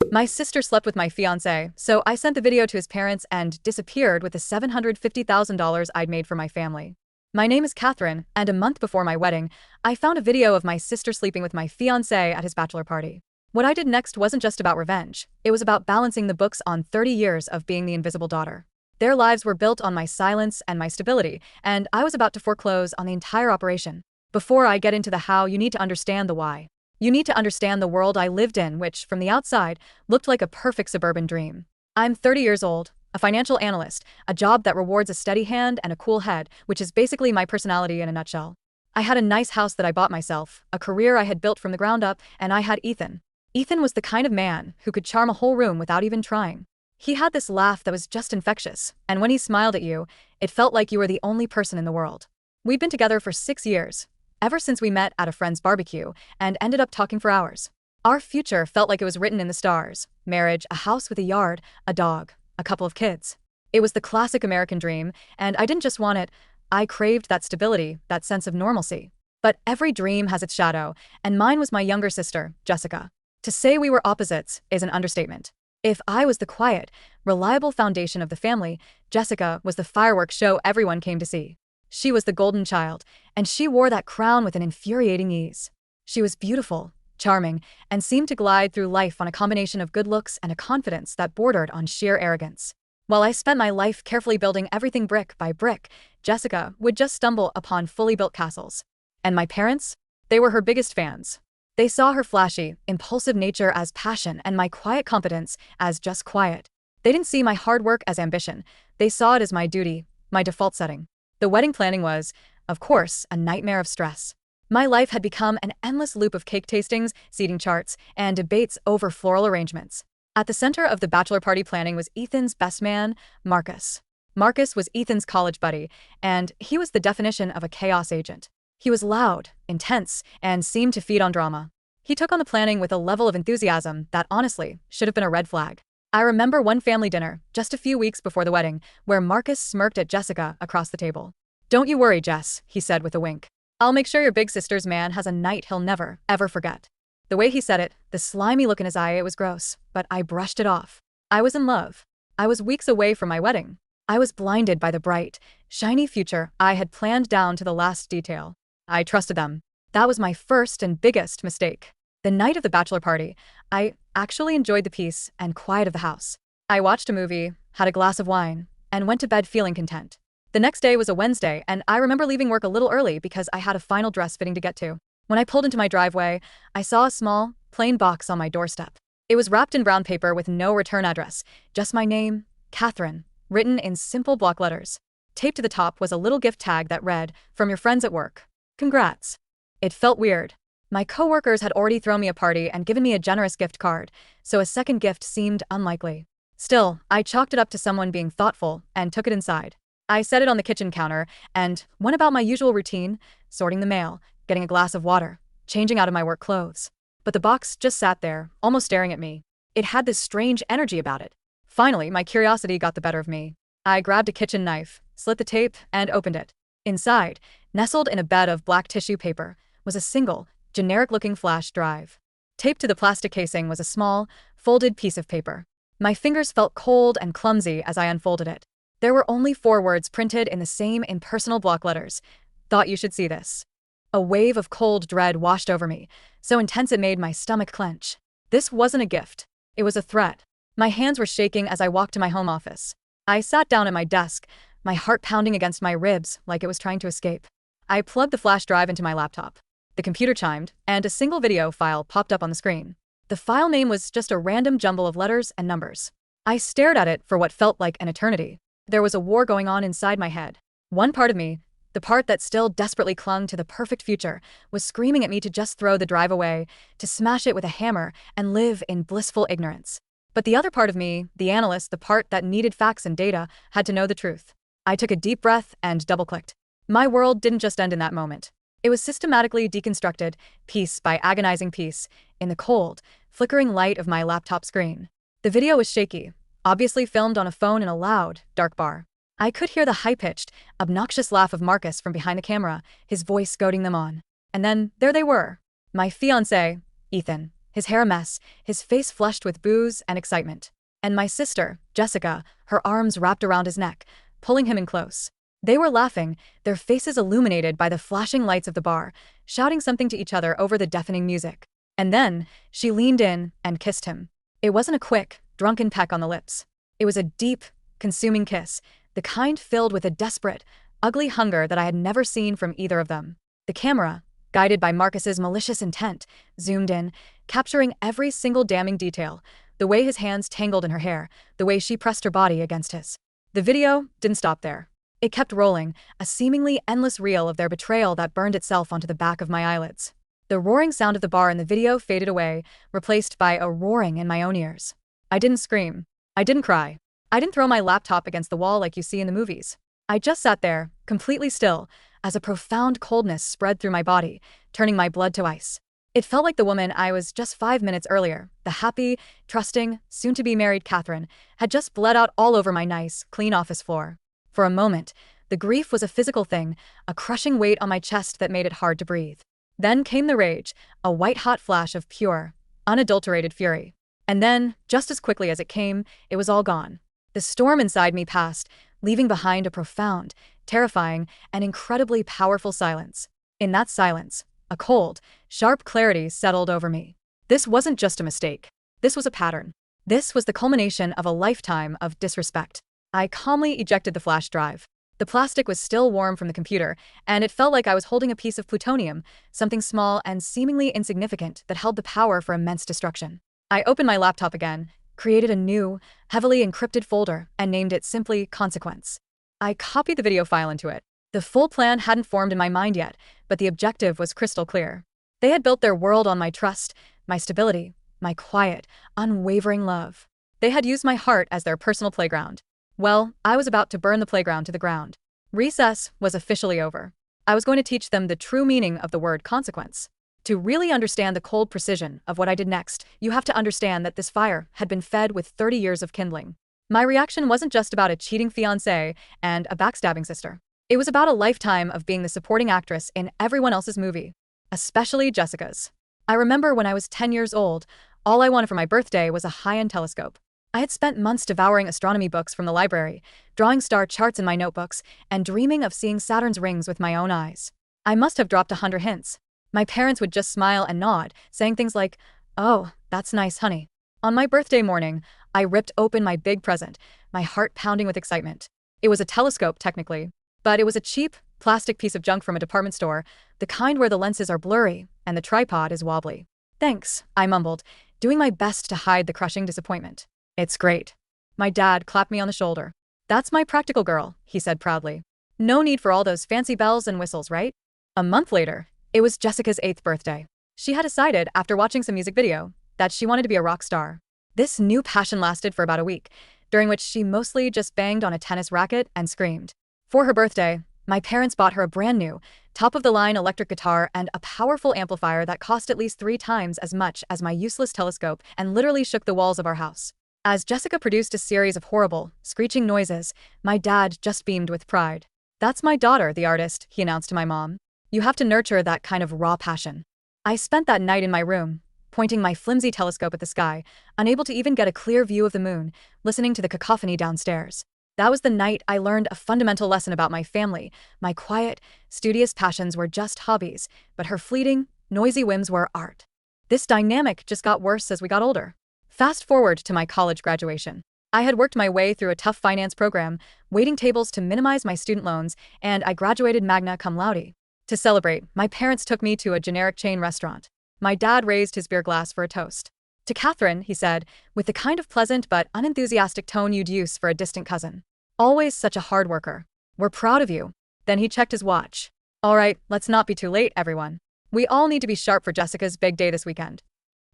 My sister slept with my fiancé, so I sent the video to his parents and disappeared with the $750,000 I'd made for my family. My name is Catherine, and a month before my wedding, I found a video of my sister sleeping with my fiancé at his bachelor party. What I did next wasn't just about revenge, it was about balancing the books on 30 years of being the invisible daughter. Their lives were built on my silence and my stability, and I was about to foreclose on the entire operation. Before I get into the how, you need to understand the why. You need to understand the world I lived in, which, from the outside, looked like a perfect suburban dream. I'm 30 years old, a financial analyst, a job that rewards a steady hand and a cool head, which is basically my personality in a nutshell. I had a nice house that I bought myself, a career I had built from the ground up, and I had Ethan. Ethan was the kind of man who could charm a whole room without even trying. He had this laugh that was just infectious, and when he smiled at you, it felt like you were the only person in the world. We'd been together for 6 years. Ever since we met at a friend's barbecue and ended up talking for hours. Our future felt like it was written in the stars: marriage, a house with a yard, a dog, a couple of kids. It was the classic American dream, and I didn't just want it, I craved that stability, that sense of normalcy. But every dream has its shadow, and mine was my younger sister, Jessica. To say we were opposites is an understatement. If I was the quiet, reliable foundation of the family, Jessica was the fireworks show everyone came to see. She was the golden child, and she wore that crown with an infuriating ease. She was beautiful, charming, and seemed to glide through life on a combination of good looks and a confidence that bordered on sheer arrogance. While I spent my life carefully building everything brick by brick, Jessica would just stumble upon fully built castles. And my parents? They were her biggest fans. They saw her flashy, impulsive nature as passion and my quiet competence as just quiet. They didn't see my hard work as ambition. They saw it as my duty, my default setting. The wedding planning was, of course, a nightmare of stress. My life had become an endless loop of cake tastings, seating charts, and debates over floral arrangements. At the center of the bachelor party planning was Ethan's best man, Marcus. Marcus was Ethan's college buddy, and he was the definition of a chaos agent. He was loud, intense, and seemed to feed on drama. He took on the planning with a level of enthusiasm that honestly should have been a red flag. I remember one family dinner, just a few weeks before the wedding, where Marcus smirked at Jessica across the table. "Don't you worry, Jess," he said with a wink. "I'll make sure your big sister's man has a night he'll never, ever forget." The way he said it, the slimy look in his eye, it was gross, but I brushed it off. I was in love. I was weeks away from my wedding. I was blinded by the bright, shiny future I had planned down to the last detail. I trusted them. That was my first and biggest mistake. The night of the bachelor party, I actually enjoyed the peace and quiet of the house. I watched a movie, had a glass of wine, and went to bed feeling content. The next day was a Wednesday, and I remember leaving work a little early because I had a final dress fitting to get to. When I pulled into my driveway, I saw a small, plain box on my doorstep. It was wrapped in brown paper with no return address, just my name, Catherine, written in simple block letters. Taped to the top was a little gift tag that read, "From your friends at work. Congrats." It felt weird. My coworkers had already thrown me a party and given me a generous gift card, so a second gift seemed unlikely. Still, I chalked it up to someone being thoughtful and took it inside. I set it on the kitchen counter and went about my usual routine, sorting the mail, getting a glass of water, changing out of my work clothes. But the box just sat there, almost staring at me. It had this strange energy about it. Finally, my curiosity got the better of me. I grabbed a kitchen knife, slit the tape, and opened it. Inside, nestled in a bed of black tissue paper, was a single, generic-looking flash drive. Taped to the plastic casing was a small, folded piece of paper. My fingers felt cold and clumsy as I unfolded it. There were only 4 words printed in the same impersonal block letters. "Thought you should see this." A wave of cold dread washed over me, so intense it made my stomach clench. This wasn't a gift. It was a threat. My hands were shaking as I walked to my home office. I sat down at my desk, my heart pounding against my ribs like it was trying to escape. I plugged the flash drive into my laptop. The computer chimed, and a single video file popped up on the screen. The file name was just a random jumble of letters and numbers. I stared at it for what felt like an eternity. There was a war going on inside my head. One part of me, the part that still desperately clung to the perfect future, was screaming at me to just throw the drive away, to smash it with a hammer, and live in blissful ignorance. But the other part of me, the analyst, the part that needed facts and data, had to know the truth. I took a deep breath and double-clicked. My world didn't just end in that moment. It was systematically deconstructed, piece by agonizing piece, in the cold, flickering light of my laptop screen. The video was shaky, obviously filmed on a phone in a loud, dark bar. I could hear the high-pitched, obnoxious laugh of Marcus from behind the camera, his voice goading them on. And then, there they were. My fiancé, Ethan, his hair a mess, his face flushed with booze and excitement. And my sister, Jessica, her arms wrapped around his neck, pulling him in close. They were laughing, their faces illuminated by the flashing lights of the bar, shouting something to each other over the deafening music. And then, she leaned in and kissed him. It wasn't a quick, drunken peck on the lips. It was a deep, consuming kiss, the kind filled with a desperate, ugly hunger that I had never seen from either of them. The camera, guided by Marcus's malicious intent, zoomed in, capturing every single damning detail, the way his hands tangled in her hair, the way she pressed her body against his. The video didn't stop there. It kept rolling, a seemingly endless reel of their betrayal that burned itself onto the back of my eyelids. The roaring sound of the bar in the video faded away, replaced by a roaring in my own ears. I didn't scream. I didn't cry. I didn't throw my laptop against the wall like you see in the movies. I just sat there, completely still, as a profound coldness spread through my body, turning my blood to ice. It felt like the woman I was just 5 minutes earlier, the happy, trusting, soon-to-be-married Catherine, had just bled out all over my nice, clean office floor. For a moment, the grief was a physical thing, a crushing weight on my chest that made it hard to breathe. Then came the rage, a white-hot flash of pure, unadulterated fury. And then, just as quickly as it came, it was all gone. The storm inside me passed, leaving behind a profound, terrifying, and incredibly powerful silence. In that silence, a cold, sharp clarity settled over me. This wasn't just a mistake. This was a pattern. This was the culmination of a lifetime of disrespect. I calmly ejected the flash drive. The plastic was still warm from the computer, and it felt like I was holding a piece of plutonium, something small and seemingly insignificant that held the power for immense destruction. I opened my laptop again, created a new, heavily encrypted folder, and named it simply Consequence. I copied the video file into it. The full plan hadn't formed in my mind yet, but the objective was crystal clear. They had built their world on my trust, my stability, my quiet, unwavering love. They had used my heart as their personal playground. Well, I was about to burn the playground to the ground. Recess was officially over. I was going to teach them the true meaning of the word consequence. To really understand the cold precision of what I did next, you have to understand that this fire had been fed with 30 years of kindling. My reaction wasn't just about a cheating fiancé and a backstabbing sister. It was about a lifetime of being the supporting actress in everyone else's movie, especially Jessica's. I remember when I was 10 years old, all I wanted for my birthday was a high-end telescope. I had spent months devouring astronomy books from the library, drawing star charts in my notebooks, and dreaming of seeing Saturn's rings with my own eyes. I must have dropped 100 hints. My parents would just smile and nod, saying things like, "Oh, that's nice, honey." On my birthday morning, I ripped open my big present, my heart pounding with excitement. It was a telescope, technically, but it was a cheap, plastic piece of junk from a department store, the kind where the lenses are blurry and the tripod is wobbly. "Thanks," I mumbled, doing my best to hide the crushing disappointment. "It's great." My dad clapped me on the shoulder. "That's my practical girl," he said proudly. "No need for all those fancy bells and whistles, right?" A month later, it was Jessica's 8th birthday. She had decided, after watching some music video, that she wanted to be a rock star. This new passion lasted for about a week, during which she mostly just banged on a tennis racket and screamed. For her birthday, my parents bought her a brand new, top-of-the-line electric guitar and a powerful amplifier that cost at least 3 times as much as my useless telescope and literally shook the walls of our house. As Jessica produced a series of horrible, screeching noises, my dad just beamed with pride. "That's my daughter, the artist," he announced to my mom. "You have to nurture that kind of raw passion." I spent that night in my room, pointing my flimsy telescope at the sky, unable to even get a clear view of the moon, listening to the cacophony downstairs. That was the night I learned a fundamental lesson about my family. My quiet, studious passions were just hobbies, but her fleeting, noisy whims were art. This dynamic just got worse as we got older. Fast forward to my college graduation. I had worked my way through a tough finance program, waiting tables to minimize my student loans, and I graduated magna cum laude. To celebrate, my parents took me to a generic chain restaurant. My dad raised his beer glass for a toast. "To Catherine," he said, with the kind of pleasant but unenthusiastic tone you'd use for a distant cousin. "Always such a hard worker. We're proud of you." Then he checked his watch. "All right, let's not be too late, everyone. We all need to be sharp for Jessica's big day this weekend."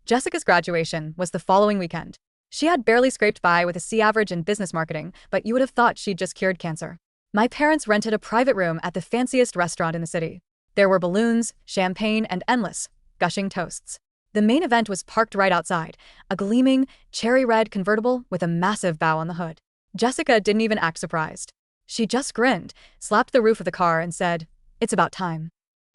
Jessica's graduation was the following weekend. She had barely scraped by with a C average in business marketing, but you would have thought she'd just cured cancer. My parents rented a private room at the fanciest restaurant in the city. There were balloons, champagne, and endless, gushing toasts. The main event was parked right outside, a gleaming, cherry-red convertible with a massive bow on the hood. Jessica didn't even act surprised. She just grinned, slapped the roof of the car, and said, "It's about time."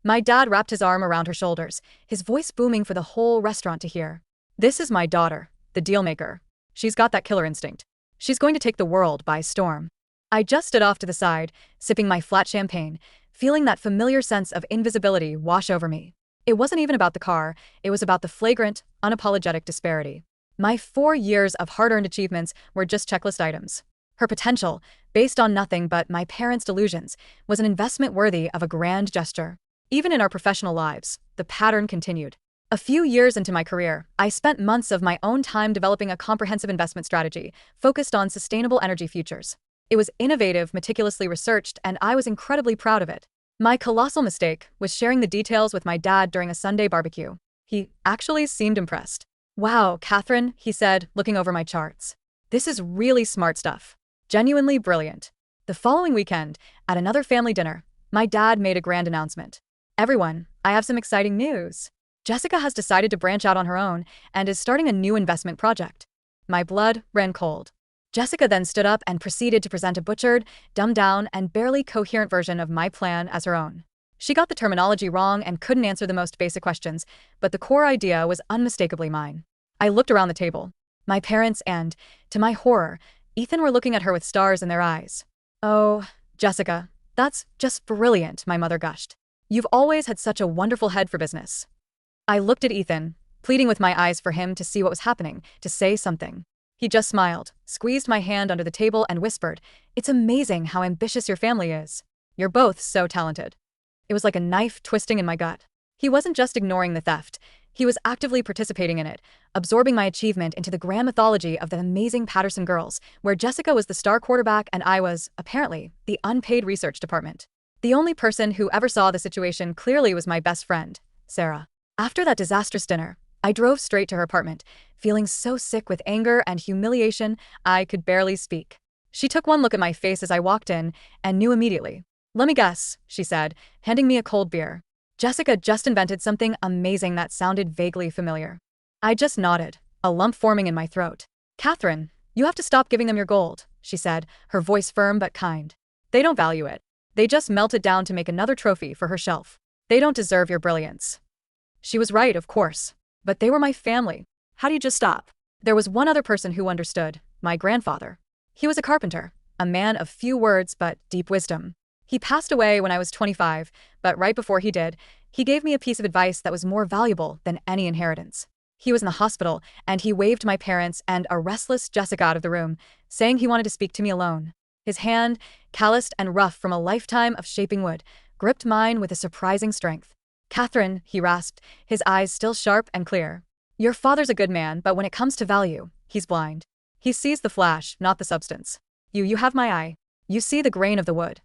My dad wrapped his arm around her shoulders, his voice booming for the whole restaurant to hear. This is my daughter, the dealmaker. She's got that killer instinct. She's going to take the world by storm. I just stood off to the side, sipping my flat champagne, feeling that familiar sense of invisibility wash over me. It wasn't even about the car, it was about the flagrant, unapologetic disparity. My 4 years of hard-earned achievements were just checklist items. Her potential, based on nothing but my parents' delusions, was an investment worthy of a grand gesture. Even in our professional lives, the pattern continued. A few years into my career, I spent months of my own time developing a comprehensive investment strategy focused on sustainable energy futures. It was innovative, meticulously researched, and I was incredibly proud of it. My colossal mistake was sharing the details with my dad during a Sunday barbecue. He actually seemed impressed. "Wow, Catherine," he said, looking over my charts. "This is really smart stuff. Genuinely brilliant." The following weekend, at another family dinner, my dad made a grand announcement. "Everyone, I have some exciting news. Jessica has decided to branch out on her own and is starting a new investment project." My blood ran cold. Jessica then stood up and proceeded to present a butchered, dumbed down, and barely coherent version of my plan as her own. She got the terminology wrong and couldn't answer the most basic questions, but the core idea was unmistakably mine. I looked around the table. My parents and, to my horror, Ethan were looking at her with stars in their eyes. "Oh, Jessica, that's just brilliant," my mother gushed. "You've always had such a wonderful head for business." I looked at Ethan, pleading with my eyes for him to see what was happening, to say something. He just smiled, squeezed my hand under the table, and whispered, "It's amazing how ambitious your family is. You're both so talented." It was like a knife twisting in my gut. He wasn't just ignoring the theft. He was actively participating in it, absorbing my achievement into the grand mythology of the amazing Patterson girls, where Jessica was the star quarterback and I was, apparently, the unpaid research department. The only person who ever saw the situation clearly was my best friend, Sarah. After that disastrous dinner, I drove straight to her apartment, feeling so sick with anger and humiliation I could barely speak. She took one look at my face as I walked in and knew immediately. "Let me guess," she said, handing me a cold beer. "Jessica just invented something amazing that sounded vaguely familiar." I just nodded, a lump forming in my throat. "Catherine, you have to stop giving them your gold," she said, her voice firm but kind. "They don't value it. They just melt it down to make another trophy for her shelf. They don't deserve your brilliance." She was right, of course. But they were my family. How do you just stop? There was one other person who understood, my grandfather. He was a carpenter, a man of few words but deep wisdom. He passed away when I was 25, but right before he did, he gave me a piece of advice that was more valuable than any inheritance. He was in the hospital, and he waved my parents and a restless Jessica out of the room, saying he wanted to speak to me alone. His hand, calloused and rough from a lifetime of shaping wood, gripped mine with a surprising strength. "Catherine," he rasped, his eyes still sharp and clear. "Your father's a good man, but when it comes to value, he's blind. He sees the flash, not the substance. You have my eye. You see the grain of the wood."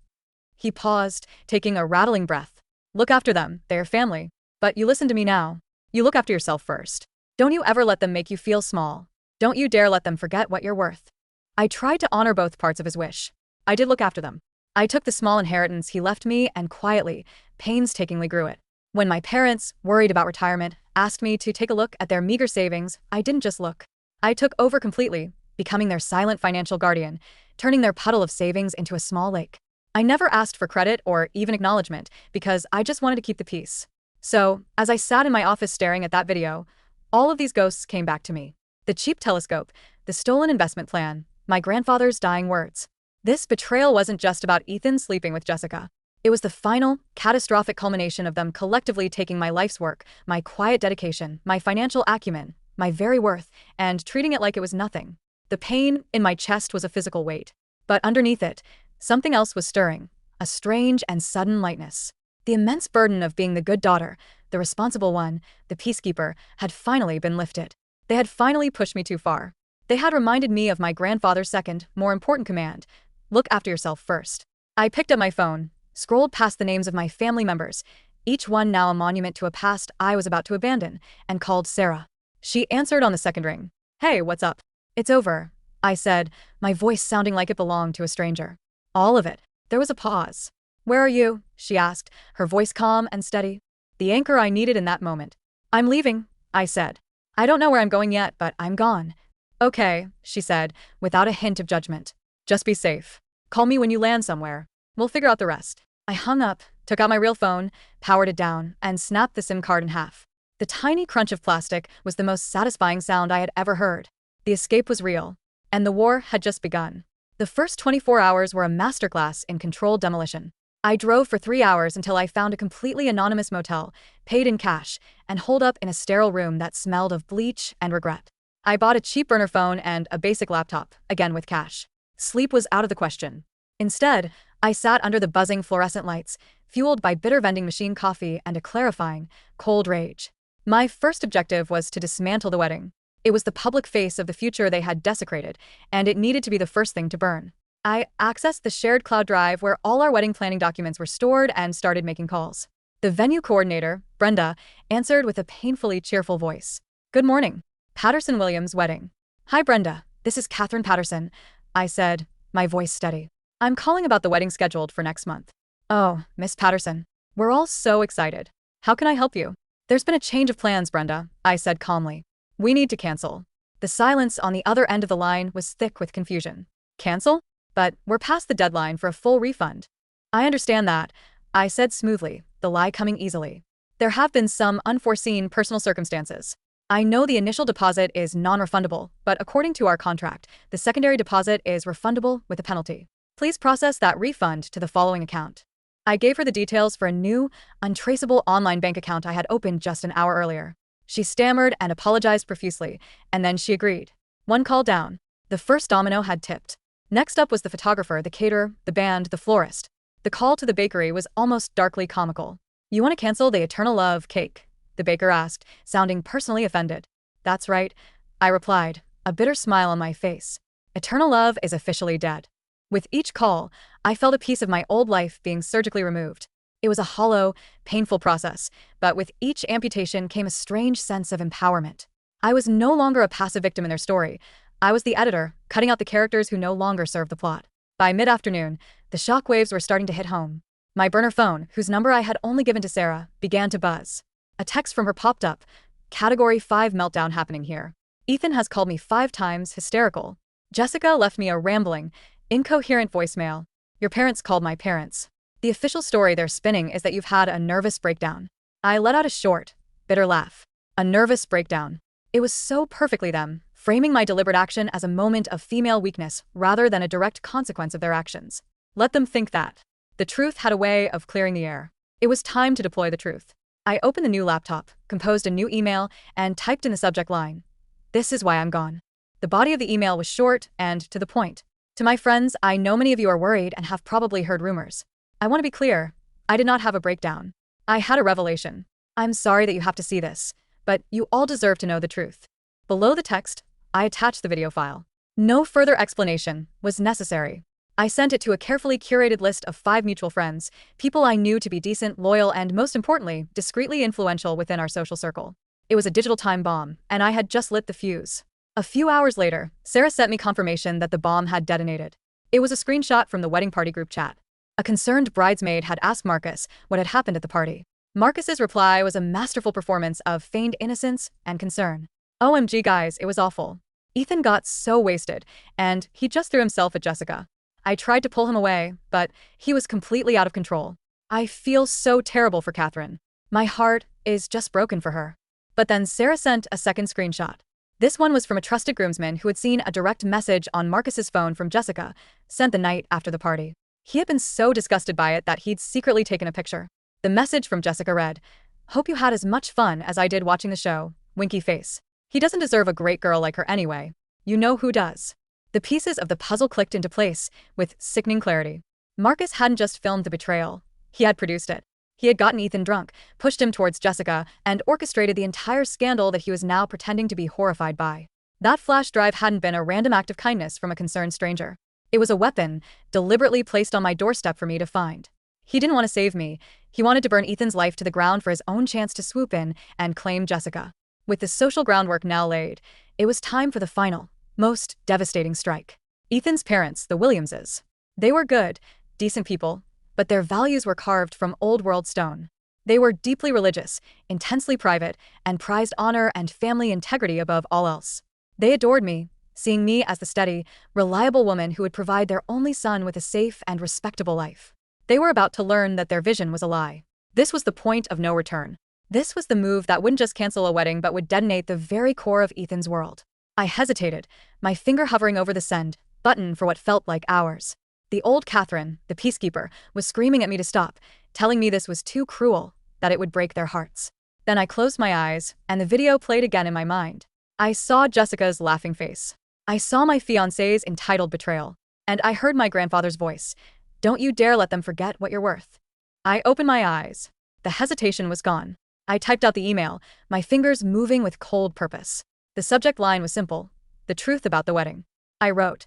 He paused, taking a rattling breath. "Look after them, they're family. But you listen to me now. You look after yourself first. Don't you ever let them make you feel small. Don't you dare let them forget what you're worth." I tried to honor both parts of his wish. I did look after them. I took the small inheritance he left me and quietly, painstakingly grew it. When my parents, worried about retirement, asked me to take a look at their meager savings, I didn't just look. I took over completely, becoming their silent financial guardian, turning their puddle of savings into a small lake. I never asked for credit or even acknowledgement because I just wanted to keep the peace. So, as I sat in my office staring at that video, all of these ghosts came back to me. The cheap telescope, the stolen investment plan, my grandfather's dying words. This betrayal wasn't just about Ethan sleeping with Jessica. It was the final, catastrophic culmination of them collectively taking my life's work, my quiet dedication, my financial acumen, my very worth, and treating it like it was nothing. The pain in my chest was a physical weight. But underneath it, something else was stirring, a strange and sudden lightness. The immense burden of being the good daughter, the responsible one, the peacekeeper, had finally been lifted. They had finally pushed me too far. They had reminded me of my grandfather's second, more important command: look after yourself first. I picked up my phone, scrolled past the names of my family members, each one now a monument to a past I was about to abandon, and called Sarah. She answered on the second ring. "Hey, what's up?" "It's over," I said, my voice sounding like it belonged to a stranger. "All of it." There was a pause. "Where are you?" she asked, her voice calm and steady. The anchor I needed in that moment. "I'm leaving," I said. "I don't know where I'm going yet, but I'm gone." "Okay," she said, without a hint of judgment. "Just be safe. Call me when you land somewhere. We'll figure out the rest." I hung up, took out my real phone, powered it down, and snapped the SIM card in half. The tiny crunch of plastic was the most satisfying sound I had ever heard. The escape was real, and the war had just begun. The first 24 hours were a masterclass in controlled demolition. I drove for 3 hours until I found a completely anonymous motel, paid in cash, and holed up in a sterile room that smelled of bleach and regret. I bought a cheap burner phone and a basic laptop, again with cash. Sleep was out of the question. Instead, I sat under the buzzing fluorescent lights, fueled by bitter vending machine coffee and a clarifying, cold rage. My first objective was to dismantle the wedding. It was the public face of the future they had desecrated, and it needed to be the first thing to burn. I accessed the shared cloud drive where all our wedding planning documents were stored and started making calls. The venue coordinator, Brenda, answered with a painfully cheerful voice. "Good morning. Patterson Williams wedding." "Hi Brenda, this is Catherine Patterson," I said, my voice steady. "I'm calling about the wedding scheduled for next month." "Oh, Miss Patterson. We're all so excited. How can I help you?" "There's been a change of plans, Brenda," I said calmly. "We need to cancel." The silence on the other end of the line was thick with confusion. "Cancel? But we're past the deadline for a full refund." "I understand that," I said smoothly, the lie coming easily. "There have been some unforeseen personal circumstances. I know the initial deposit is non-refundable, but according to our contract, the secondary deposit is refundable with a penalty. Please process that refund to the following account." I gave her the details for a new, untraceable online bank account I had opened just an hour earlier. She stammered and apologized profusely, and then she agreed. One call down. The first domino had tipped. Next up was the photographer, the caterer, the band, the florist. The call to the bakery was almost darkly comical. "You want to cancel the Eternal Love cake?" the baker asked, sounding personally offended. "That's right," I replied, a bitter smile on my face. Eternal Love is officially dead. With each call, I felt a piece of my old life being surgically removed. It was a hollow, painful process, but with each amputation came a strange sense of empowerment. I was no longer a passive victim in their story. I was the editor, cutting out the characters who no longer served the plot. By mid-afternoon, the shockwaves were starting to hit home. My burner phone, whose number I had only given to Sarah, began to buzz. A text from her popped up. "Category 5 meltdown happening here. Ethan has called me 5 times, hysterical." Jessica left me a rambling, incoherent voicemail. "Your parents called my parents. The official story they're spinning is that you've had a nervous breakdown." I let out a short, bitter laugh. A nervous breakdown. It was so perfectly them, framing my deliberate action as a moment of female weakness rather than a direct consequence of their actions. Let them think that. The truth had a way of clearing the air. It was time to deploy the truth. I opened the new laptop, composed a new email, and typed in the subject line. "This is why I'm gone." The body of the email was short and to the point. "To my friends, I know many of you are worried and have probably heard rumors. I want to be clear. I did not have a breakdown. I had a revelation. I'm sorry that you have to see this, but you all deserve to know the truth." Below the text, I attached the video file. No further explanation was necessary. I sent it to a carefully curated list of 5 mutual friends, people I knew to be decent, loyal, and most importantly, discreetly influential within our social circle. It was a digital time bomb, and I had just lit the fuse. A few hours later, Sarah sent me confirmation that the bomb had detonated. It was a screenshot from the wedding party group chat. A concerned bridesmaid had asked Marcus what had happened at the party. Marcus's reply was a masterful performance of feigned innocence and concern. "OMG guys, it was awful. Ethan got so wasted, and he just threw himself at Jessica. I tried to pull him away, but he was completely out of control. I feel so terrible for Catherine. My heart is just broken for her." But then Sarah sent a second screenshot. This one was from a trusted groomsman who had seen a direct message on Marcus's phone from Jessica, sent the night after the party. He had been so disgusted by it that he'd secretly taken a picture. The message from Jessica read, "Hope you had as much fun as I did watching the show, winky face. He doesn't deserve a great girl like her anyway. You know who does." The pieces of the puzzle clicked into place with sickening clarity. Marcus hadn't just filmed the betrayal. He had produced it. He had gotten Ethan drunk, pushed him towards Jessica, and orchestrated the entire scandal that he was now pretending to be horrified by. That flash drive hadn't been a random act of kindness from a concerned stranger. It was a weapon, deliberately placed on my doorstep for me to find. He didn't want to save me. He wanted to burn Ethan's life to the ground for his own chance to swoop in and claim Jessica. With the social groundwork now laid, it was time for the final, most devastating strike. Ethan's parents, the Williamses. They were good, decent people, but their values were carved from old-world stone. They were deeply religious, intensely private, and prized honor and family integrity above all else. They adored me, seeing me as the steady, reliable woman who would provide their only son with a safe and respectable life. They were about to learn that their vision was a lie. This was the point of no return. This was the move that wouldn't just cancel a wedding but would detonate the very core of Ethan's world. I hesitated, my finger hovering over the send button for what felt like hours. The old Catherine, the peacekeeper, was screaming at me to stop, telling me this was too cruel, that it would break their hearts. Then I closed my eyes, and the video played again in my mind. I saw Jessica's laughing face. I saw my fiancé's entitled betrayal. And I heard my grandfather's voice. Don't you dare let them forget what you're worth. I opened my eyes. The hesitation was gone. I typed out the email, my fingers moving with cold purpose. The subject line was simple: the truth about the wedding. I wrote,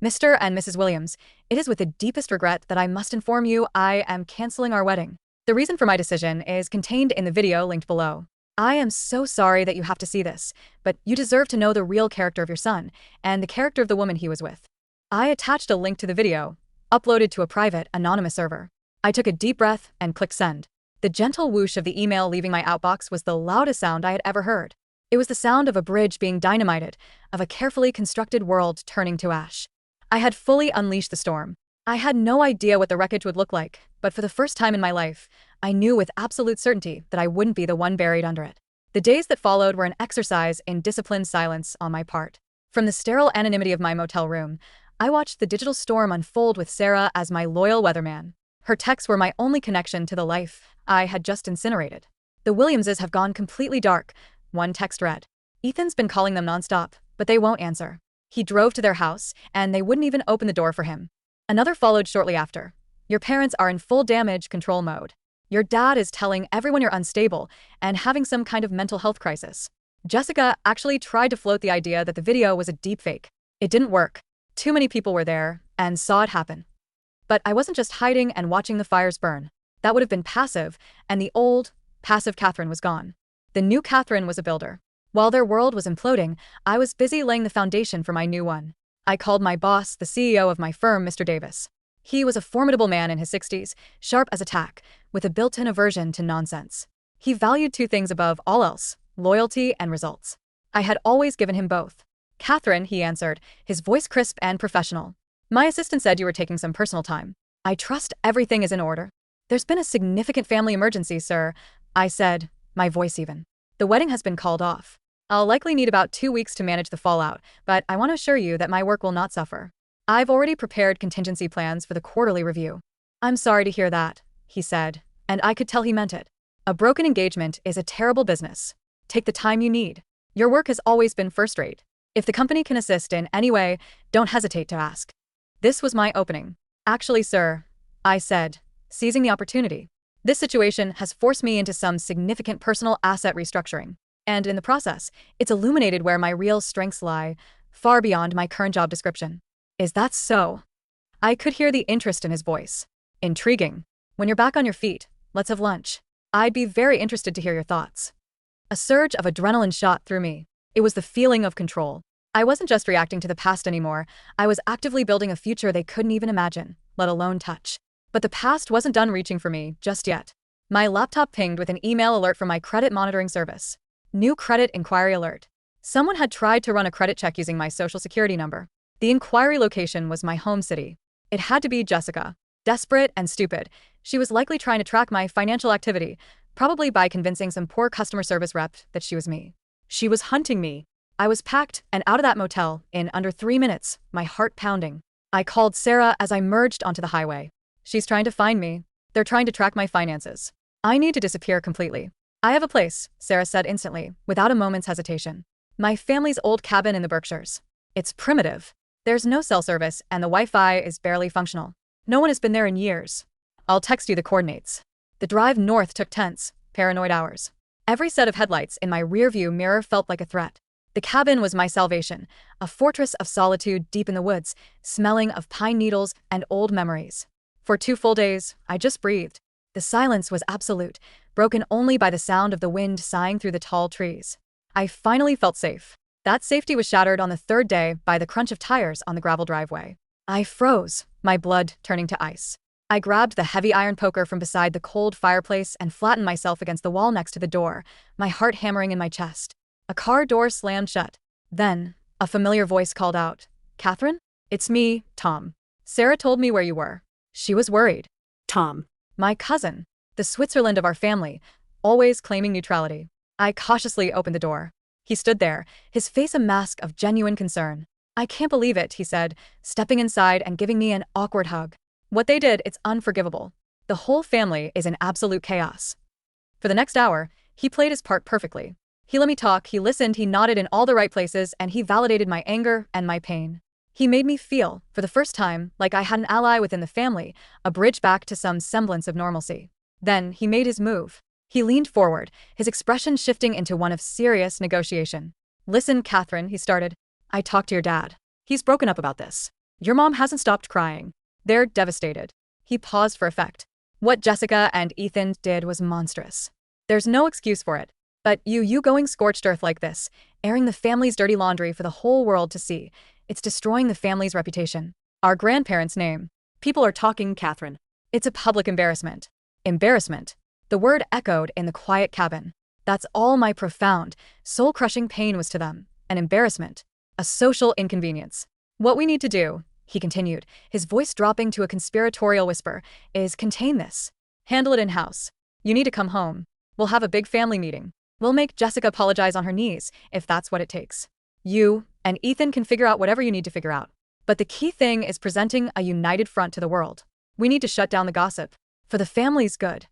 Mr. and Mrs. Williams, it is with the deepest regret that I must inform you I am canceling our wedding. The reason for my decision is contained in the video linked below. I am so sorry that you have to see this, but you deserve to know the real character of your son and the character of the woman he was with. I attached a link to the video, uploaded to a private, anonymous server. I took a deep breath and clicked send. The gentle whoosh of the email leaving my outbox was the loudest sound I had ever heard. It was the sound of a bridge being dynamited, of a carefully constructed world turning to ash. I had fully unleashed the storm. I had no idea what the wreckage would look like, but for the first time in my life, I knew with absolute certainty that I wouldn't be the one buried under it. The days that followed were an exercise in disciplined silence on my part. From the sterile anonymity of my motel room, I watched the digital storm unfold with Sarah as my loyal weatherman. Her texts were my only connection to the life I had just incinerated. The Williamses have gone completely dark, one text read. Ethan's been calling them nonstop, but they won't answer. He drove to their house, and they wouldn't even open the door for him. Another followed shortly after. Your parents are in full damage control mode. Your dad is telling everyone you're unstable and having some kind of mental health crisis. Jessica actually tried to float the idea that the video was a deepfake. It didn't work. Too many people were there and saw it happen. But I wasn't just hiding and watching the fires burn. That would have been passive, and the old, passive Catherine was gone. The new Catherine was a builder. While their world was imploding, I was busy laying the foundation for my new one. I called my boss, the CEO of my firm, Mr. Davis. He was a formidable man in his 60s, sharp as a tack, with a built-in aversion to nonsense. He valued two things above all else: loyalty and results. I had always given him both. Catherine, he answered, his voice crisp and professional. My assistant said you were taking some personal time. I trust everything is in order. There's been a significant family emergency, sir, I said, my voice even. The wedding has been called off. I'll likely need about 2 weeks to manage the fallout, but I want to assure you that my work will not suffer. I've already prepared contingency plans for the quarterly review. I'm sorry to hear that, he said, and I could tell he meant it. A broken engagement is a terrible business. Take the time you need. Your work has always been first-rate. If the company can assist in any way, don't hesitate to ask. This was my opening. Actually, sir, I said, seizing the opportunity. This situation has forced me into some significant personal asset restructuring. And in the process, it's illuminated where my real strengths lie, far beyond my current job description. Is that so? I could hear the interest in his voice. Intriguing. When you're back on your feet, let's have lunch. I'd be very interested to hear your thoughts. A surge of adrenaline shot through me. It was the feeling of control. I wasn't just reacting to the past anymore. I was actively building a future they couldn't even imagine, let alone touch. But the past wasn't done reaching for me just yet. My laptop pinged with an email alert from my credit monitoring service. New credit inquiry alert. Someone had tried to run a credit check using my social security number. The inquiry location was my home city. It had to be Jessica. Desperate and stupid, she was likely trying to track my financial activity, probably by convincing some poor customer service rep that she was me. She was hunting me. I was packed and out of that motel in under 3 minutes, my heart pounding. I called Sarah as I merged onto the highway. She's trying to find me. They're trying to track my finances. I need to disappear completely. I have a place, Sarah said instantly, without a moment's hesitation. My family's old cabin in the Berkshires. It's primitive. There's no cell service and the Wi-Fi is barely functional. No one has been there in years. I'll text you the coordinates. The drive north took tense, paranoid hours. Every set of headlights in my rearview mirror felt like a threat. The cabin was my salvation, a fortress of solitude deep in the woods, smelling of pine needles and old memories. For 2 full days, I just breathed. The silence was absolute, broken only by the sound of the wind sighing through the tall trees. I finally felt safe. That safety was shattered on the 3rd day by the crunch of tires on the gravel driveway. I froze, my blood turning to ice. I grabbed the heavy iron poker from beside the cold fireplace and flattened myself against the wall next to the door, my heart hammering in my chest. A car door slammed shut. Then, a familiar voice called out, "Catherine? It's me, Tom. Sarah told me where you were." She was worried. Tom. My cousin, the Switzerland of our family, always claiming neutrality. I cautiously opened the door. He stood there, his face a mask of genuine concern. "I can't believe it," he said, stepping inside and giving me an awkward hug. "What they did, it's unforgivable. The whole family is in absolute chaos." For the next hour, he played his part perfectly. He let me talk, he listened, he nodded in all the right places, and he validated my anger and my pain. He made me feel, for the first time, like I had an ally within the family, a bridge back to some semblance of normalcy. Then, he made his move. He leaned forward, his expression shifting into one of serious negotiation. "Listen, Catherine," he started. "I talked to your dad. He's broken up about this. Your mom hasn't stopped crying. They're devastated." He paused for effect. "What Jessica and Ethan did was monstrous. There's no excuse for it. But you going scorched earth like this, airing the family's dirty laundry for the whole world to see, it's destroying the family's reputation. Our grandparents' name. People are talking, Catherine. It's a public embarrassment." Embarrassment. The word echoed in the quiet cabin. That's all my profound, soul-crushing pain was to them. An embarrassment. A social inconvenience. "What we need to do," he continued, his voice dropping to a conspiratorial whisper, "is contain this. Handle it in-house. You need to come home. We'll have a big family meeting. We'll make Jessica apologize on her knees, if that's what it takes. You and Ethan can figure out whatever you need to figure out. But the key thing is presenting a united front to the world. We need to shut down the gossip. For the family's good.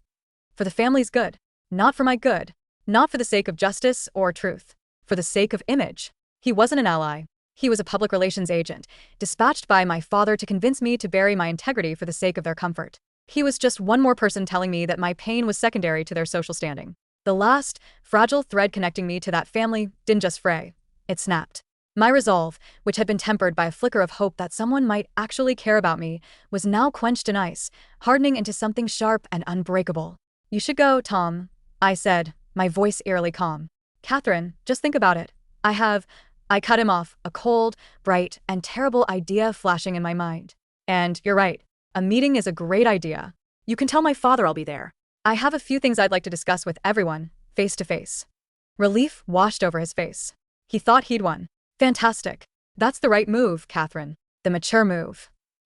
For the family's good. Not for my good. Not for the sake of justice or truth. For the sake of image." He wasn't an ally. He was a public relations agent, dispatched by my father to convince me to bury my integrity for the sake of their comfort. He was just one more person telling me that my pain was secondary to their social standing. The last, fragile thread connecting me to that family didn't just fray. It snapped. My resolve, which had been tempered by a flicker of hope that someone might actually care about me, was now quenched in ice, hardening into something sharp and unbreakable. "You should go, Tom," I said, my voice eerily calm. "Catherine, just think about it. I cut him off, a cold, bright, and terrible idea flashing in my mind. "And you're right. A meeting is a great idea. You can tell my father I'll be there. I have a few things I'd like to discuss with everyone, face to face." Relief washed over his face. He thought he'd won. "Fantastic. That's the right move, Catherine. The mature move."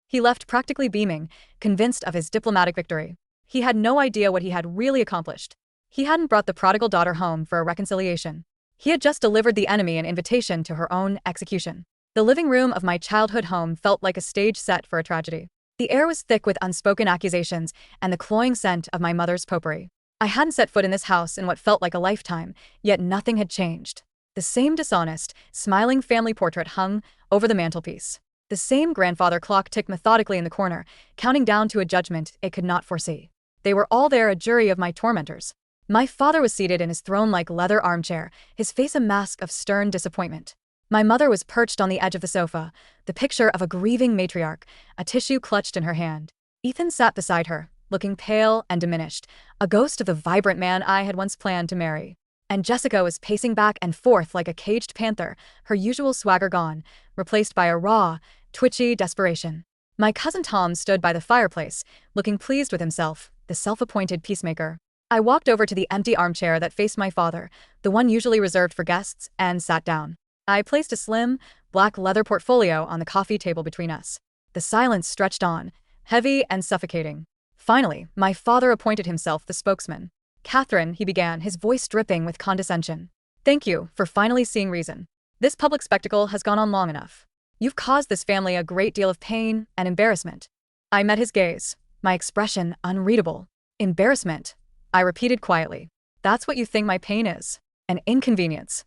He left practically beaming, convinced of his diplomatic victory. He had no idea what he had really accomplished. He hadn't brought the prodigal daughter home for a reconciliation. He had just delivered the enemy an invitation to her own execution. The living room of my childhood home felt like a stage set for a tragedy. The air was thick with unspoken accusations and the cloying scent of my mother's potpourri. I hadn't set foot in this house in what felt like a lifetime, yet nothing had changed. The same dishonest, smiling family portrait hung over the mantelpiece. The same grandfather clock ticked methodically in the corner, counting down to a judgment it could not foresee. They were all there, a jury of my tormentors. My father was seated in his throne-like leather armchair, his face a mask of stern disappointment. My mother was perched on the edge of the sofa, the picture of a grieving matriarch, a tissue clutched in her hand. Ethan sat beside her, looking pale and diminished, a ghost of the vibrant man I had once planned to marry. And Jessica was pacing back and forth like a caged panther, her usual swagger gone, replaced by a raw, twitchy desperation. My cousin Tom stood by the fireplace, looking pleased with himself, the self-appointed peacemaker. I walked over to the empty armchair that faced my father, the one usually reserved for guests, and sat down. I placed a slim, black leather portfolio on the coffee table between us. The silence stretched on, heavy and suffocating. Finally, my father appointed himself the spokesman. "Catherine," he began, his voice dripping with condescension. "Thank you for finally seeing reason. This public spectacle has gone on long enough. You've caused this family a great deal of pain and embarrassment." I met his gaze, my expression unreadable. "Embarrassment," I repeated quietly. "That's what you think my pain is. An inconvenience."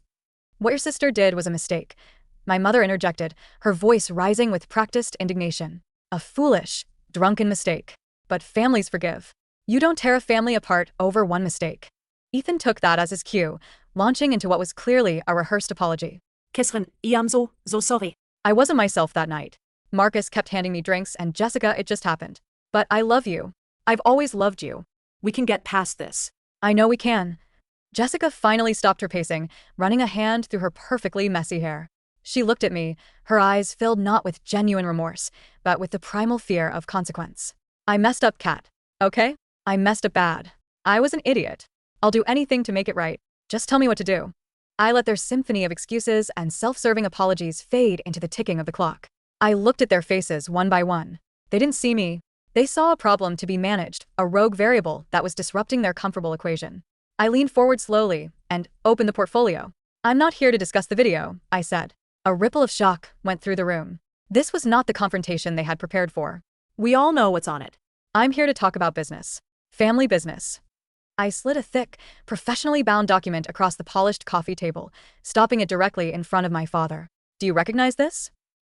"What your sister did was a mistake," my mother interjected, her voice rising with practiced indignation. "A foolish, drunken mistake. But families forgive. You don't tear a family apart over one mistake." Ethan took that as his cue, launching into what was clearly a rehearsed apology. Catherine, I am so sorry. "I wasn't myself that night. Marcus kept handing me drinks, and Jessica, it just happened. But I love you. I've always loved you. We can get past this." "I know we can." Jessica finally stopped her pacing, running a hand through her perfectly messy hair. She looked at me, her eyes filled not with genuine remorse, but with the primal fear of consequence. "I messed up, Kat. Okay? I messed up bad. I was an idiot. I'll do anything to make it right. Just tell me what to do." I let their symphony of excuses and self-serving apologies fade into the ticking of the clock. I looked at their faces one by one. They didn't see me. They saw a problem to be managed, a rogue variable that was disrupting their comfortable equation. I leaned forward slowly and opened the portfolio. I'm not here to discuss the video, I said. A ripple of shock went through the room. This was not the confrontation they had prepared for. We all know what's on it. I'm here to talk about business. Family business. I slid a thick, professionally bound document across the polished coffee table, stopping it directly in front of my father. Do you recognize this?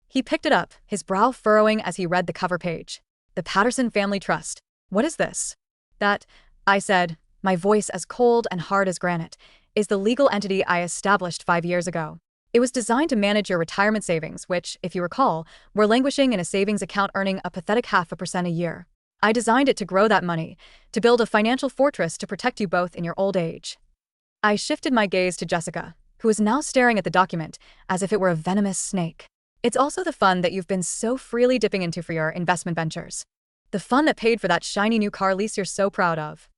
He picked it up, his brow furrowing as he read the cover page. The Patterson Family Trust. What is this? That, I said, my voice as cold and hard as granite, is the legal entity I established 5 years ago. It was designed to manage your retirement savings, which, if you recall, were languishing in a savings account earning a pathetic 0.5% a year. I designed it to grow that money, to build a financial fortress to protect you both in your old age. I shifted my gaze to Jessica, who was now staring at the document as if it were a venomous snake. It's also the fund that you've been so freely dipping into for your investment ventures. The fund that paid for that shiny new car lease you're so proud of.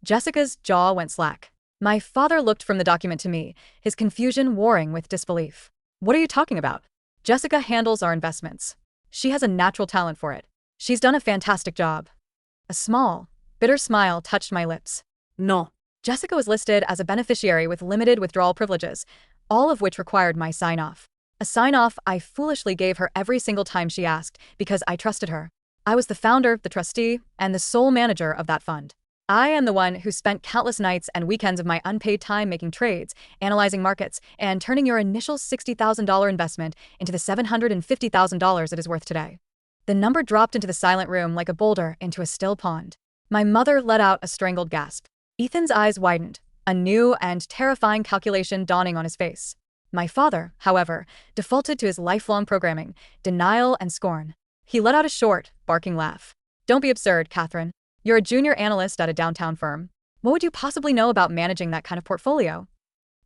Jessica's jaw went slack. My father looked from the document to me, his confusion warring with disbelief. What are you talking about? Jessica handles our investments. She has a natural talent for it. She's done a fantastic job. A small, bitter smile touched my lips. No. Jessica was listed as a beneficiary with limited withdrawal privileges, all of which required my sign-off. A sign-off I foolishly gave her every single time she asked because I trusted her. I was the founder, the trustee, and the sole manager of that fund. I am the one who spent countless nights and weekends of my unpaid time making trades, analyzing markets, and turning your initial $60,000 investment into the $750,000 it is worth today. The number dropped into the silent room like a boulder into a still pond. My mother let out a strangled gasp. Ethan's eyes widened, a new and terrifying calculation dawning on his face. My father, however, defaulted to his lifelong programming, denial and scorn. He let out a short, barking laugh. Don't be absurd, Catherine. You're a junior analyst at a downtown firm. What would you possibly know about managing that kind of portfolio?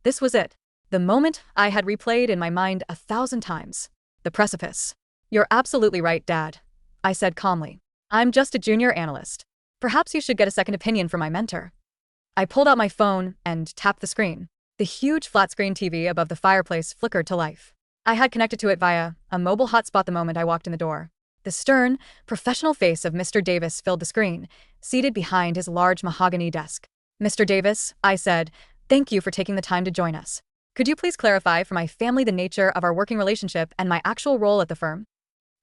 This was it. The moment I had replayed in my mind 1,000 times. The precipice. You're absolutely right, Dad, I said calmly. I'm just a junior analyst. Perhaps you should get a second opinion from my mentor. I pulled out my phone and tapped the screen. The huge flat-screen TV above the fireplace flickered to life. I had connected to it via a mobile hotspot the moment I walked in the door. The stern, professional face of Mr. Davis filled the screen, seated behind his large mahogany desk. Mr. Davis, I said, thank you for taking the time to join us. Could you please clarify for my family the nature of our working relationship and my actual role at the firm?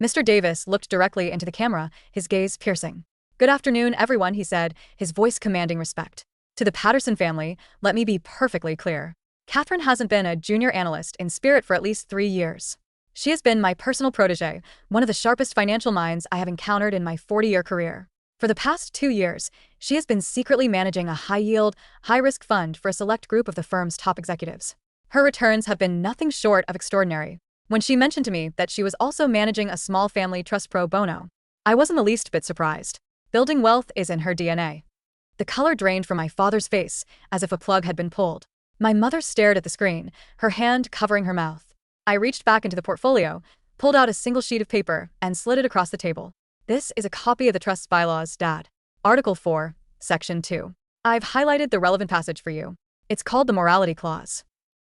Mr. Davis looked directly into the camera, his gaze piercing. Good afternoon, everyone, he said, his voice commanding respect. To the Patterson family, let me be perfectly clear. Catherine hasn't been a junior analyst in spirit for at least 3 years. She has been my personal protege, one of the sharpest financial minds I have encountered in my 40-year career. For the past 2 years, she has been secretly managing a high-yield, high-risk fund for a select group of the firm's top executives. Her returns have been nothing short of extraordinary. When she mentioned to me that she was also managing a small family trust pro bono, I wasn't the least bit surprised. Building wealth is in her DNA. The color drained from my father's face, as if a plug had been pulled. My mother stared at the screen, her hand covering her mouth. I reached back into the portfolio, pulled out a single sheet of paper, and slid it across the table. This is a copy of the trust's bylaws, Dad. Article 4, Section 2. I've highlighted the relevant passage for you. It's called the Morality Clause.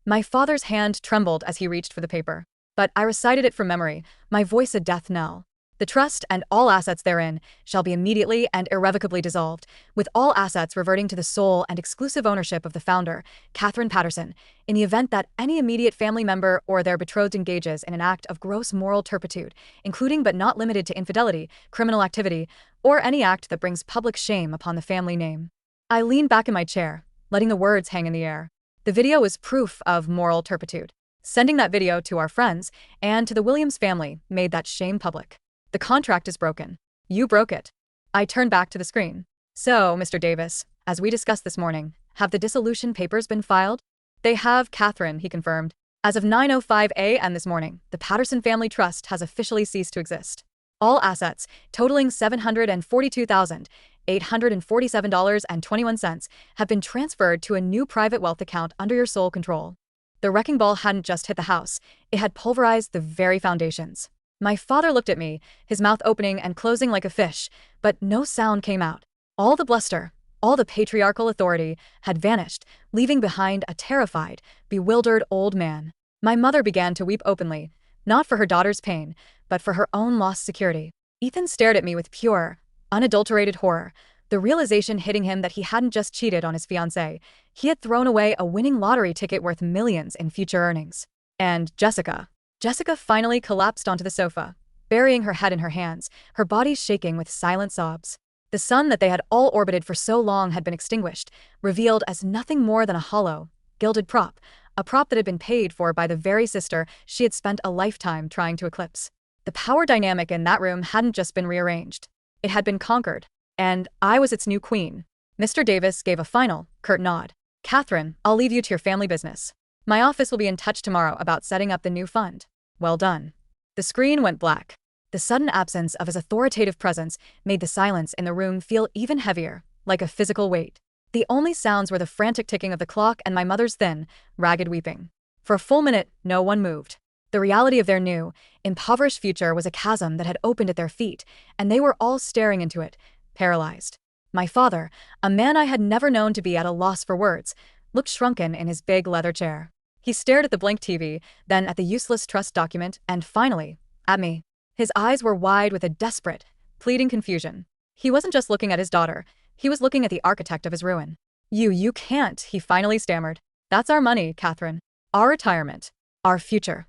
My father's hand trembled as he reached for the paper. But I recited it from memory, my voice a death knell. The trust and all assets therein shall be immediately and irrevocably dissolved, with all assets reverting to the sole and exclusive ownership of the founder, Catherine Patterson, in the event that any immediate family member or their betrothed engages in an act of gross moral turpitude, including but not limited to infidelity, criminal activity, or any act that brings public shame upon the family name. I leaned back in my chair, letting the words hang in the air. The video was proof of moral turpitude. Sending that video to our friends and to the Williams family made that shame public. The contract is broken. You broke it. I turned back to the screen. So, Mr. Davis, as we discussed this morning, have the dissolution papers been filed? They have, Catherine, he confirmed. As of 9:05 a.m. this morning, the Patterson Family Trust has officially ceased to exist. All assets, totaling $742,847.21, have been transferred to a new private wealth account under your sole control. The wrecking ball hadn't just hit the house, it had pulverized the very foundations. My father looked at me, his mouth opening and closing like a fish, but no sound came out. All the bluster, all the patriarchal authority had vanished, leaving behind a terrified, bewildered old man. My mother began to weep openly, not for her daughter's pain, but for her own lost security. Ethan stared at me with pure, unadulterated horror, the realization hitting him that he hadn't just cheated on his fiancée, He had thrown away a winning lottery ticket worth millions in future earnings. And Jessica. Jessica finally collapsed onto the sofa, burying her head in her hands, her body shaking with silent sobs. The sun that they had all orbited for so long had been extinguished, revealed as nothing more than a hollow, gilded prop, a prop that had been paid for by the very sister she had spent a lifetime trying to eclipse. The power dynamic in that room hadn't just been rearranged. It had been conquered, and I was its new queen. Mr. Davis gave a final, curt nod. Catherine, I'll leave you to your family business. My office will be in touch tomorrow about setting up the new fund. Well done. The screen went black. The sudden absence of his authoritative presence made the silence in the room feel even heavier, like a physical weight. The only sounds were the frantic ticking of the clock and my mother's thin, ragged weeping. For a full minute, no one moved. The reality of their new, impoverished future was a chasm that had opened at their feet, and they were all staring into it, paralyzed. My father, a man I had never known to be at a loss for words, looked shrunken in his big leather chair. He stared at the blank TV, then at the useless trust document, and finally, at me. His eyes were wide with a desperate, pleading confusion. He wasn't just looking at his daughter, he was looking at the architect of his ruin. You can't, he finally stammered. That's our money, Catherine. Our retirement. Our future.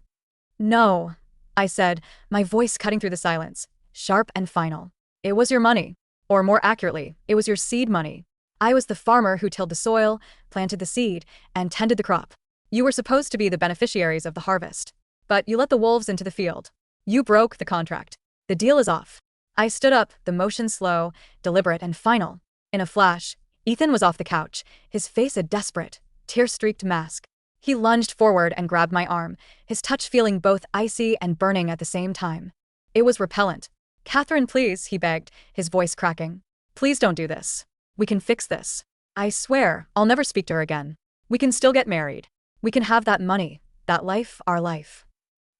No, I said, my voice cutting through the silence, sharp and final. It was your money. Or more accurately, it was your seed money. I was the farmer who tilled the soil, planted the seed, and tended the crop. You were supposed to be the beneficiaries of the harvest. But you let the wolves into the field. You broke the contract. The deal is off. I stood up, the motion slow, deliberate, and final. In a flash, Ethan was off the couch, his face a desperate, tear-streaked mask. He lunged forward and grabbed my arm, his touch feeling both icy and burning at the same time. It was repellent. Catherine, please, he begged, his voice cracking. Please don't do this. We can fix this. I swear, I'll never speak to her again. We can still get married. We can have that money, that life, our life.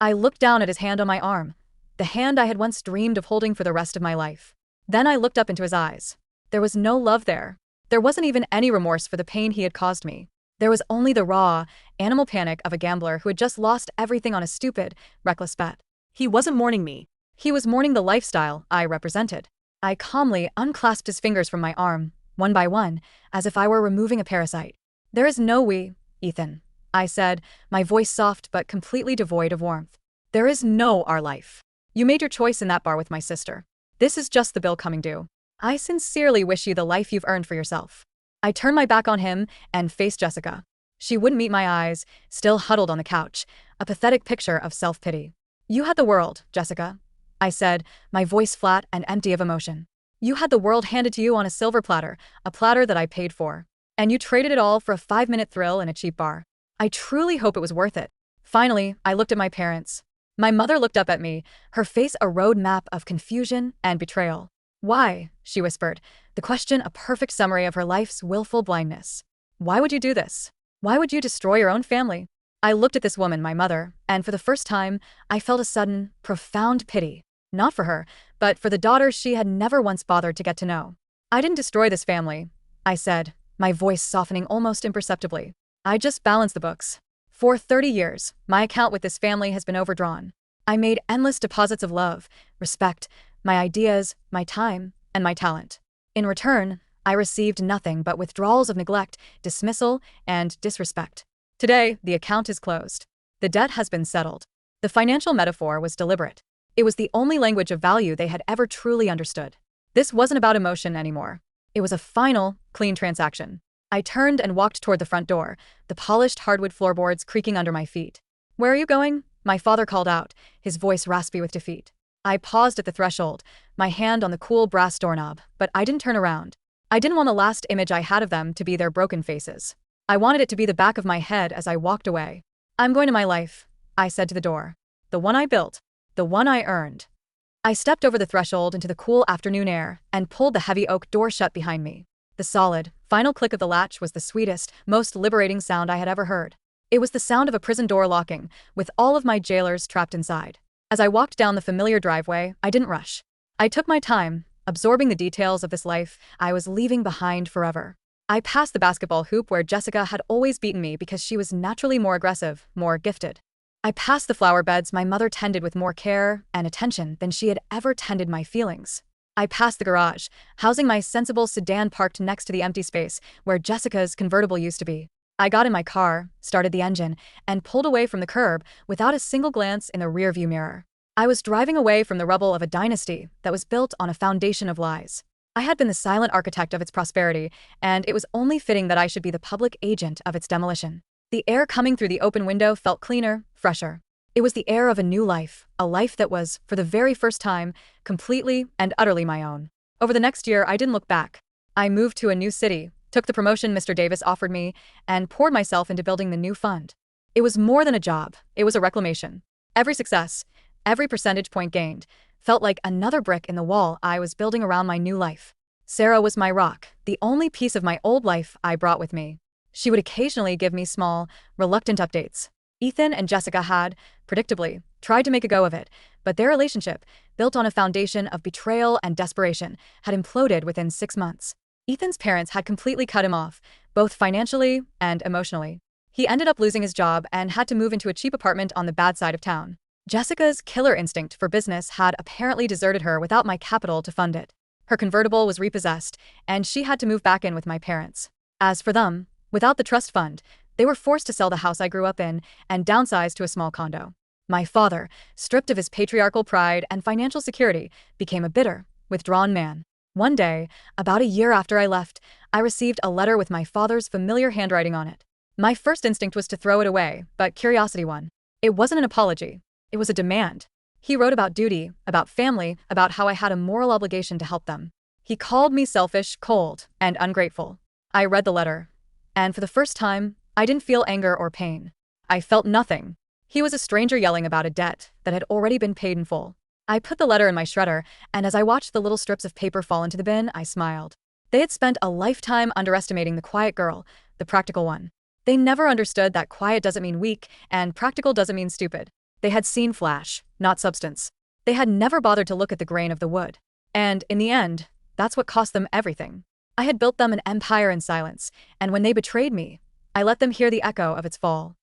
I looked down at his hand on my arm, the hand I had once dreamed of holding for the rest of my life. Then I looked up into his eyes. There was no love there. There wasn't even any remorse for the pain he had caused me. There was only the raw, animal panic of a gambler who had just lost everything on a stupid, reckless bet. He wasn't mourning me. He was mourning the lifestyle I represented. I calmly unclasped his fingers from my arm, one by one, as if I were removing a parasite. There is no we, Ethan, I said, my voice soft but completely devoid of warmth. There is no our life. You made your choice in that bar with my sister. This is just the bill coming due. I sincerely wish you the life you've earned for yourself. I turned my back on him and faced Jessica. She wouldn't meet my eyes, still huddled on the couch, a pathetic picture of self-pity. You had the world, Jessica, I said, my voice flat and empty of emotion. You had the world handed to you on a silver platter, a platter that I paid for. And you traded it all for a 5-minute thrill in a cheap bar. I truly hope it was worth it. Finally, I looked at my parents. My mother looked up at me, her face a roadmap of confusion and betrayal. Why? She whispered, the question a perfect summary of her life's willful blindness. Why would you do this? Why would you destroy your own family? I looked at this woman, my mother, and for the first time, I felt a sudden, profound pity. Not for her, but for the daughter she had never once bothered to get to know. I didn't destroy this family, I said, my voice softening almost imperceptibly. I just balanced the books. For 30 years, my account with this family has been overdrawn. I made endless deposits of love, respect, my ideas, my time, and my talent. In return, I received nothing but withdrawals of neglect, dismissal, and disrespect. Today, the account is closed. The debt has been settled. The financial metaphor was deliberate. It was the only language of value they had ever truly understood. This wasn't about emotion anymore. It was a final, clean transaction. I turned and walked toward the front door, the polished hardwood floorboards creaking under my feet. Where are you going? My father called out, his voice raspy with defeat. I paused at the threshold, my hand on the cool brass doorknob, but I didn't turn around. I didn't want the last image I had of them to be their broken faces. I wanted it to be the back of my head as I walked away. I'm going to my life, I said to the door. The one I built. The one I earned. I stepped over the threshold into the cool afternoon air and pulled the heavy oak door shut behind me. The solid, final click of the latch was the sweetest, most liberating sound I had ever heard. It was the sound of a prison door locking, with all of my jailers trapped inside. As I walked down the familiar driveway, I didn't rush. I took my time, absorbing the details of this life I was leaving behind forever. I passed the basketball hoop where Jessica had always beaten me because she was naturally more aggressive, more gifted. I passed the flower beds my mother tended with more care and attention than she had ever tended my feelings. I passed the garage, housing my sensible sedan parked next to the empty space where Jessica's convertible used to be. I got in my car, started the engine, and pulled away from the curb without a single glance in the rearview mirror. I was driving away from the rubble of a dynasty that was built on a foundation of lies. I had been the silent architect of its prosperity, and it was only fitting that I should be the public agent of its demolition. The air coming through the open window felt cleaner, fresher. It was the air of a new life, a life that was, for the very first time, completely and utterly my own. Over the next year, I didn't look back. I moved to a new city, took the promotion Mr. Davis offered me, and poured myself into building the new fund. It was more than a job, it was a reclamation. Every success, every percentage point gained, felt like another brick in the wall I was building around my new life. Sarah was my rock, the only piece of my old life I brought with me. She would occasionally give me small, reluctant updates. Ethan and Jessica had, predictably, tried to make a go of it, but their relationship, built on a foundation of betrayal and desperation, had imploded within 6 months. Ethan's parents had completely cut him off, both financially and emotionally. He ended up losing his job and had to move into a cheap apartment on the bad side of town. Jessica's killer instinct for business had apparently deserted her without my capital to fund it. Her convertible was repossessed, and she had to move back in with my parents. As for them, without the trust fund, they were forced to sell the house I grew up in and downsize to a small condo. My father, stripped of his patriarchal pride and financial security, became a bitter, withdrawn man. One day, about a year after I left, I received a letter with my father's familiar handwriting on it. My first instinct was to throw it away, but curiosity won. It wasn't an apology. It was a demand. He wrote about duty, about family, about how I had a moral obligation to help them. He called me selfish, cold, and ungrateful. I read the letter, and for the first time, I didn't feel anger or pain. I felt nothing. He was a stranger yelling about a debt that had already been paid in full. I put the letter in my shredder, and as I watched the little strips of paper fall into the bin, I smiled. They had spent a lifetime underestimating the quiet girl, the practical one. They never understood that quiet doesn't mean weak, and practical doesn't mean stupid. They had seen flash, not substance. They had never bothered to look at the grain of the wood. And, in the end, that's what cost them everything. I had built them an empire in silence, and when they betrayed me, I let them hear the echo of its fall.